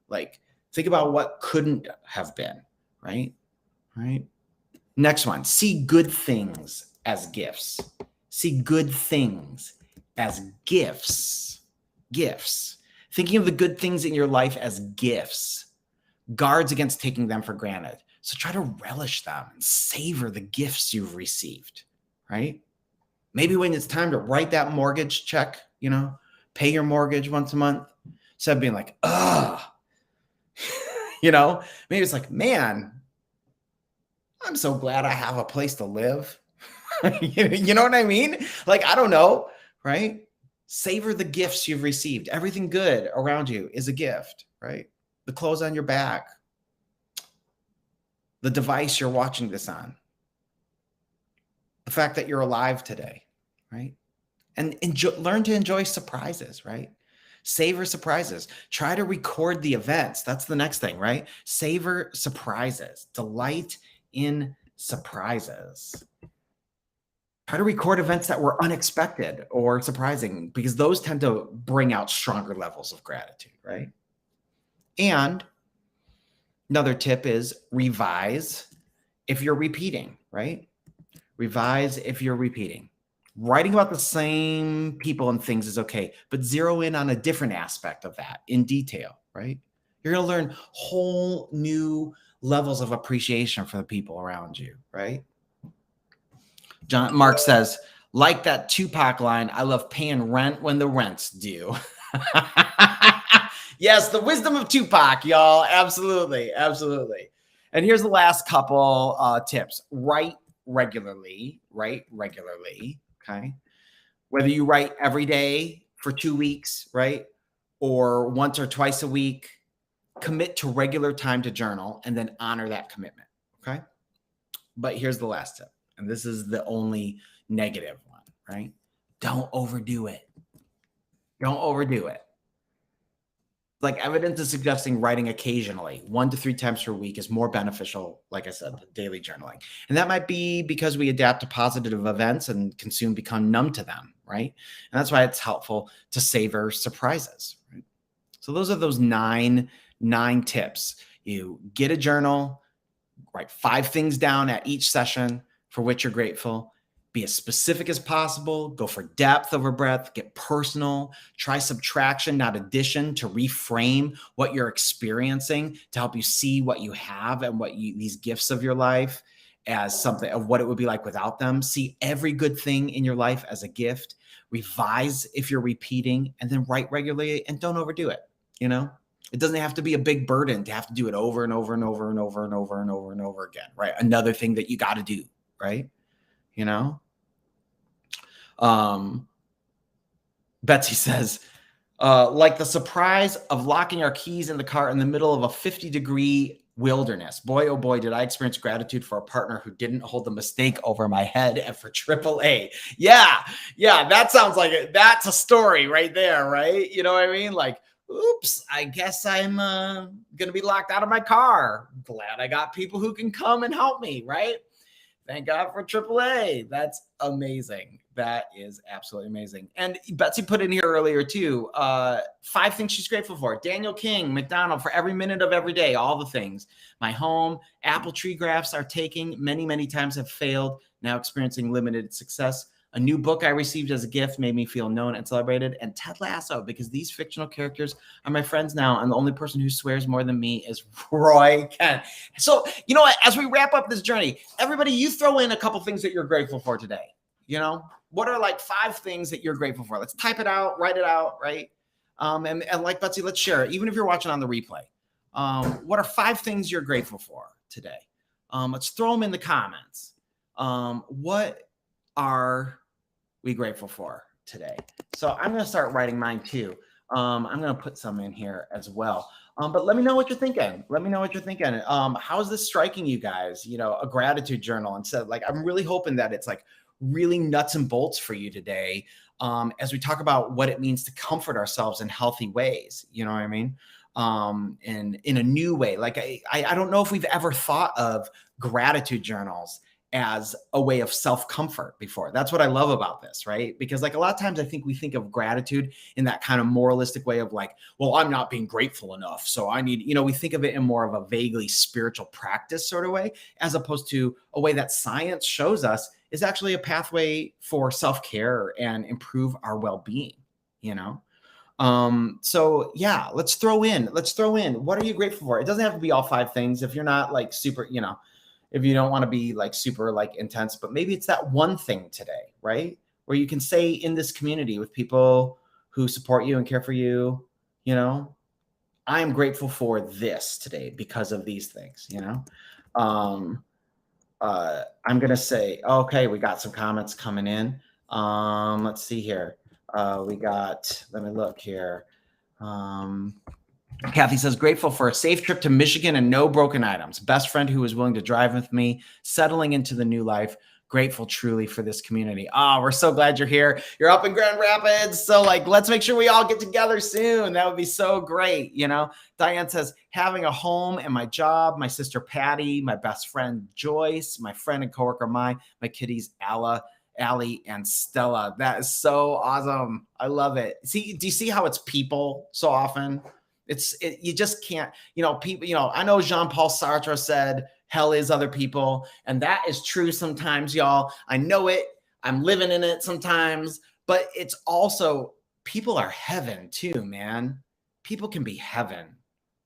Speaker 2: Like think about what couldn't have been, right? Right? Next one, see good things as gifts. See good things as gifts. Gifts. Thinking of the good things in your life as gifts guards against taking them for granted. So try to relish them and savor the gifts you've received, right? Maybe when it's time to write that mortgage check, you know, pay your mortgage once a month, instead of being like, ugh, you know, maybe it's like, man, I'm so glad I have a place to live. You know what I mean? Like, I don't know, right? Savor the gifts you've received. Everything good around you is a gift, right? The clothes on your back, the device you're watching this on, the fact that you're alive today, right? And learn to enjoy surprises, right? Savor surprises. Try to record the events. That's the next thing, right? Savor surprises. Delight in surprises. Try to record events that were unexpected or surprising, because those tend to bring out stronger levels of gratitude, right? And another tip is revise if you're repeating, right? Revise if you're repeating. Writing about the same people and things is okay, but zero in on a different aspect of that in detail, right? You're going to learn whole new levels of appreciation for the people around you, right? Mark says, like that Tupac line, I love paying rent when the rent's due. Yes, the wisdom of Tupac, y'all. Absolutely. Absolutely. And here's the last couple tips. Write regularly. Write regularly. Okay. Whether you write every day for 2 weeks, right? Or once or twice a week, commit to regular time to journal and then honor that commitment. Okay. But here's the last tip. And this is the only negative one, right? Don't overdo it. Don't overdo it. Like evidence is suggesting writing occasionally, 1 to 3 times per week is more beneficial, like I said, than daily journaling. And that might be because we adapt to positive events and can soon become numb to them, right? And that's why it's helpful to savor surprises, right? So those are those nine tips. You get a journal, write 5 things down at each session for which you're grateful. Be as specific as possible. Go for depth over breadth. Get personal. Try subtraction, not addition, to reframe what you're experiencing to help you see what you have and these gifts of your life as something of what it would be like without them. See every good thing in your life as a gift. Revise if you're repeating, and then write regularly and don't overdo it. It doesn't have to be a big burden to have to do it over and over and over and over and over and over and over again, right? Another thing that you got to do, right? Betsy says, like the surprise of locking our keys in the car in the middle of a 50-degree wilderness. Boy, oh boy, did I experience gratitude for a partner who didn't hold the mistake over my head and for AAA. Yeah, that sounds like it. That's a story right there, right? You know what I mean? Like, oops, I guess I'm going to be locked out of my car. Glad I got people who can come and help me, right? Thank God for AAA. That's amazing. That is absolutely amazing. And Betsy put in here earlier too, 5 things she's grateful for. Daniel King, McDonald, for every minute of every day, all the things. My home, apple tree grafts are taking. Many, many times have failed, now experiencing limited success. A new book I received as a gift made me feel known and celebrated. And Ted Lasso, because these fictional characters are my friends now. And the only person who swears more than me is Roy Kent. So, you know what? As we wrap up this journey, everybody, you throw in a couple things that you're grateful for today. What are like 5 things that you're grateful for? Let's type it out, write it out, right? And like Betsy, let's share it. Even if you're watching on the replay, what are 5 things you're grateful for today? Let's throw them in the comments. What are we grateful for today? So I'm going to start writing mine too. I'm going to put some in here as well. But let me know what you're thinking. How is this striking you guys? A gratitude journal. And so I'm really hoping that it's like really nuts and bolts for you today. As we talk about what it means to comfort ourselves in healthy ways, you know what I mean? And in a new way. Like I don't know if we've ever thought of gratitude journals as a way of self-comfort before. That's what I love about this, right? Because like a lot of times I think we think of gratitude in that kind of moralistic way of like, well, I'm not being grateful enough, so I need, we think of it in more of a vaguely spiritual practice sort of way, as opposed to a way that science shows us is actually a pathway for self-care and improve our well-being, So yeah, let's throw in, what are you grateful for? It doesn't have to be all 5 things. If you're not like super, if you don't want to be like super like intense, but maybe it's that one thing today, right? Where you can say in this community with people who support you and care for you, I am grateful for this today because of these things, I'm going to say, okay, we got some comments coming in. Let's see here. Let me look here. Kathy says, grateful for a safe trip to Michigan and no broken items. Best friend who was willing to drive with me, settling into the new life. Grateful truly for this community. We're so glad you're here. You're up in Grand Rapids. So let's make sure we all get together soon. That would be so great. Diane says, having a home and my job, my sister Patty, my best friend Joyce, my friend and coworker my kitties Allie and Stella. That is so awesome. I love it. Do you see how it's people so often? You just can't, people, I know Jean-Paul Sartre said, hell is other people. And that is true sometimes, y'all. I know it. I'm living in it sometimes, but it's also, people are heaven too, man. People can be heaven.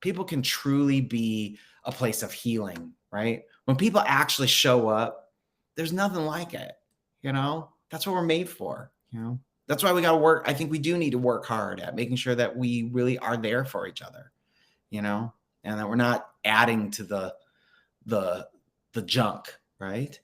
Speaker 2: People can truly be a place of healing, right? When people actually show up, there's nothing like it, That's what we're made for, That's why we got to work. I think we do need to work hard at making sure that we really are there for each other, and that we're not adding to the junk, right?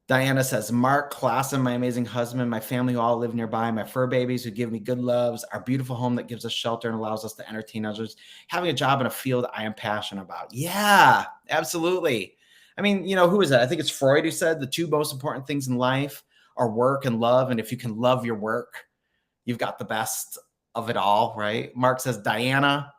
Speaker 2: Diana says, Mark, Clausen, my amazing husband, my family who all live nearby, my fur babies who give me good loves, our beautiful home that gives us shelter and allows us to entertain others, having a job in a field I am passionate about. Yeah, absolutely. I mean, who is that? I think it's Freud who said the two most important things in life are work and love. And if you can love your work, you've got the best of it all, right? Mark says, Diana,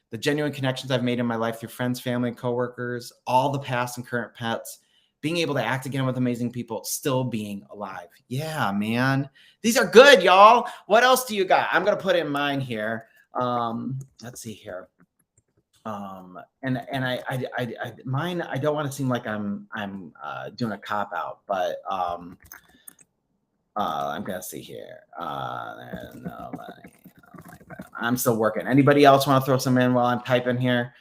Speaker 2: the genuine connections I've made in my life through friends, family, and coworkers, all the past and current pets, being able to act again with amazing people, still being alive. Yeah, man. These are good, y'all. What else do you got? I'm going to put in mine here. Let's see here. And mine, I don't want to seem like I'm doing a cop out, but I'm going to see here. I'm still working. Anybody else want to throw some in while I'm typing here?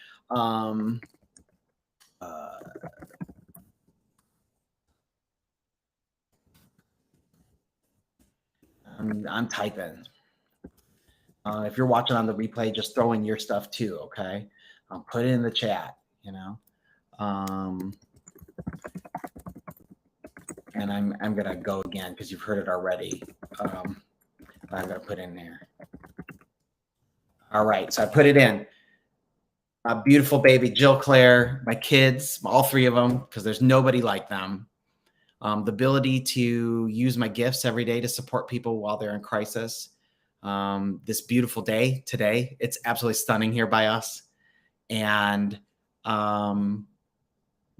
Speaker 2: I'm typing. If you're watching on the replay, just throw in your stuff too, okay? Put it in the chat, and I'm gonna go again because you've heard it already. I'm gonna put in there. All right, so I put it in. A beautiful baby, Jill Claire, my kids, all three of them, because there's nobody like them. The ability to use my gifts every day to support people while they're in crisis. This beautiful day today, it's absolutely stunning here by us. And my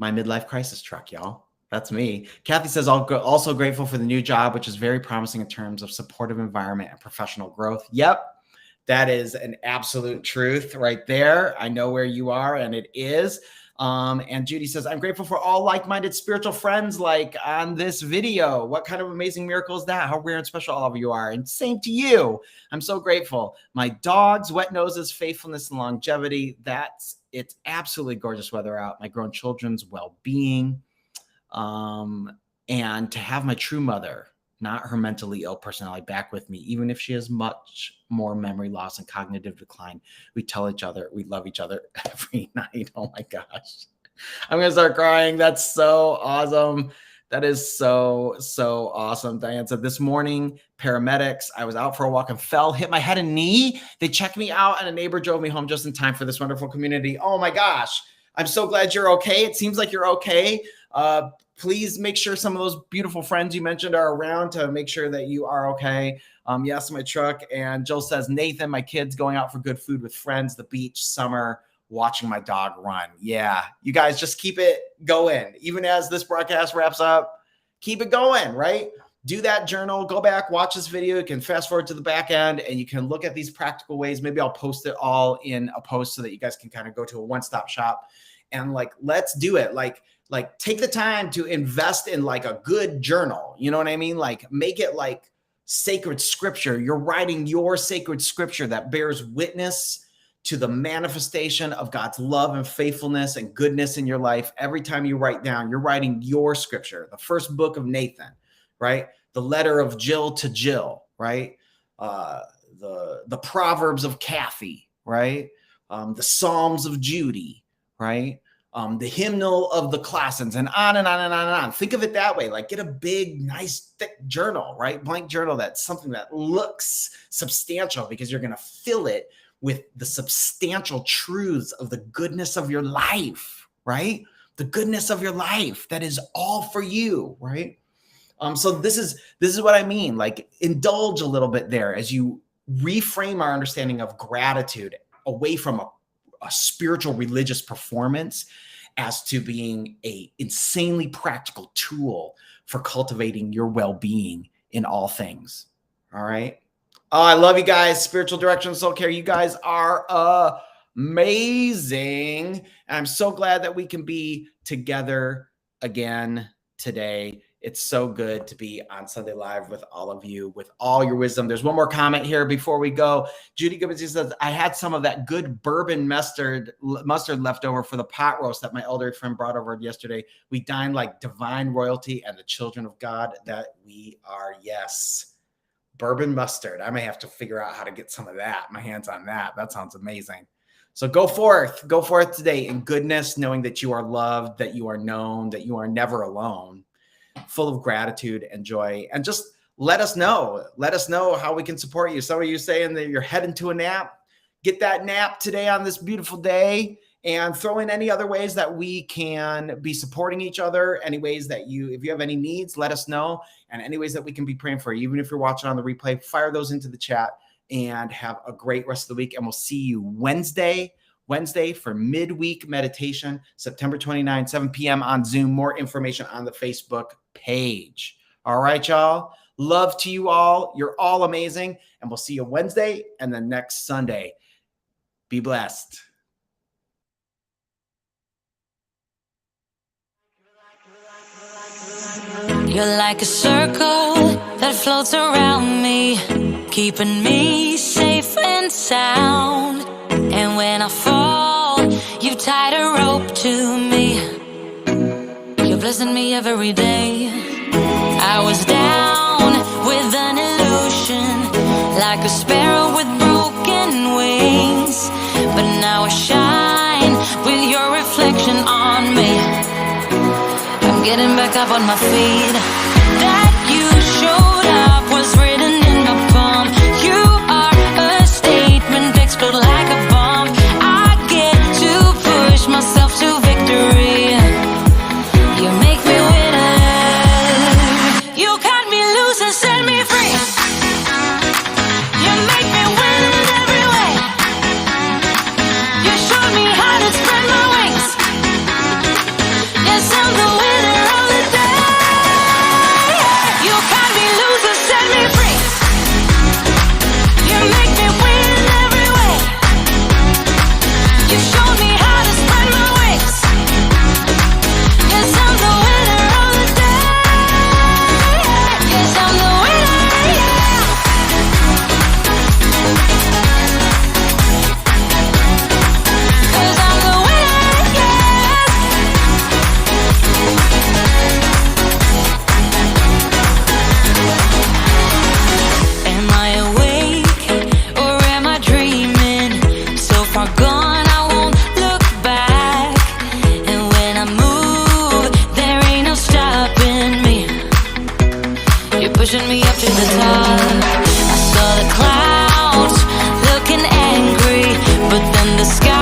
Speaker 2: midlife crisis truck, y'all. That's me. Kathy says, also grateful for the new job, which is very promising in terms of supportive environment and professional growth. Yep. That is an absolute truth right there. I know where you are, and it is. And Judy says, I'm grateful for all like-minded spiritual friends like on this video. What kind of amazing miracle is that? How rare and special all of you are. And same to you. I'm so grateful. My dogs, wet noses, faithfulness, and longevity. It's absolutely gorgeous weather out. My grown children's well-being. And to have my true mother, not her mentally ill personality, back with me, even if she has much more memory loss and cognitive decline. We tell each other we love each other every night. Oh my gosh. I'm going to start crying. That's so awesome. That is so, so awesome. Diane said, this morning, paramedics, I was out for a walk and fell, hit my head and knee. They checked me out and a neighbor drove me home just in time for this wonderful community. Oh my gosh. I'm so glad you're okay. It seems like you're okay. Please make sure some of those beautiful friends you mentioned are around to make sure that you are okay. Yes, my truck. And Jill says, Nathan, my kids going out for good food with friends, the beach, summer, watching my dog run. Yeah, you guys just keep it going. Even as this broadcast wraps up, keep it going, right? Do that journal, go back, watch this video. You can fast forward to the back end and you can look at these practical ways. Maybe I'll post it all in a post so that you guys can kind of go to a one-stop shop and let's do it. Like take the time to invest in like a good journal. You know what I mean? Like make it like sacred scripture. You're writing your sacred scripture that bears witness to the manifestation of God's love and faithfulness and goodness in your life. Every time you write down, you're writing your scripture, the first book of Nathan, right? The letter of Jill to Jill, right? The Proverbs of Kathy, right? The Psalms of Judy, right? The hymnal of the Clausens, and on and on and on and on. Think of it that way. Like get a big, nice, thick journal, right? Blank journal. That's something that looks substantial because you're going to fill it with the substantial truths of the goodness of your life, right? The goodness of your life that is all for you, right? So this is what I mean. Like indulge a little bit there as you reframe our understanding of gratitude away from a spiritual religious performance as to being a insanely practical tool for cultivating your well-being in all things. All right. Oh, I love you guys. Spiritual direction, soul care. You guys are amazing. And I'm so glad that we can be together again today. It's so good to be on Sunday Live with all of you, with all your wisdom. There's one more comment here before we go. Judy Gibbons says, I had some of that good bourbon mustard left over for the pot roast that my elder friend brought over yesterday. We dined like divine royalty and the children of God that we are. Yes. bourbon mustard. I may have to figure out how to get some of that, my hands on that. That sounds amazing. So go forth today in goodness, knowing that you are loved, that you are known, that you are never alone, full of gratitude and joy. And just let us know how we can support you. Some of you saying that you're heading to a nap. Get that nap today on this beautiful day, and throw in any other ways that we can be supporting each other. Any ways that if you have any needs, let us know. And any ways that we can be praying for you. Even if you're watching on the replay, fire those into the chat, and have a great rest of the week. And we'll see you Wednesday for midweek meditation, September 29, 7 p.m. on Zoom. More information on the Facebook page. All right, y'all. Love to you all. You're all amazing. And we'll see you Wednesday and then next Sunday. Be blessed.
Speaker 1: You're like a circle that floats around me, keeping me safe and sound. And when I fall, you tied a rope to me. You're blessing me every day. I was down with an illusion, like a sparrow with broken wings. But now I shine with your reflection on me. I'm getting back up on my feet. That you showed up was written in my palm. You are a statement, explode like a bomb. I get to push myself to victory. You make me winner. You cut me loose and set me free. You make me win in every way. You showed me how to spread my wings. Yes, I'm the winner of the day. You cut me loose and set me free. You make me win in every way. You showed me how to spread my wings. Yes, I'm the winner of the day. Yes, I'm the winner, yeah. 'Cause I'm the winner, yes. Am I awake or am I dreaming? So far gone, I won't look back. And when I move, there ain't no stopping me. You're pushing me up to the top. I saw the clouds looking angry, but then the sky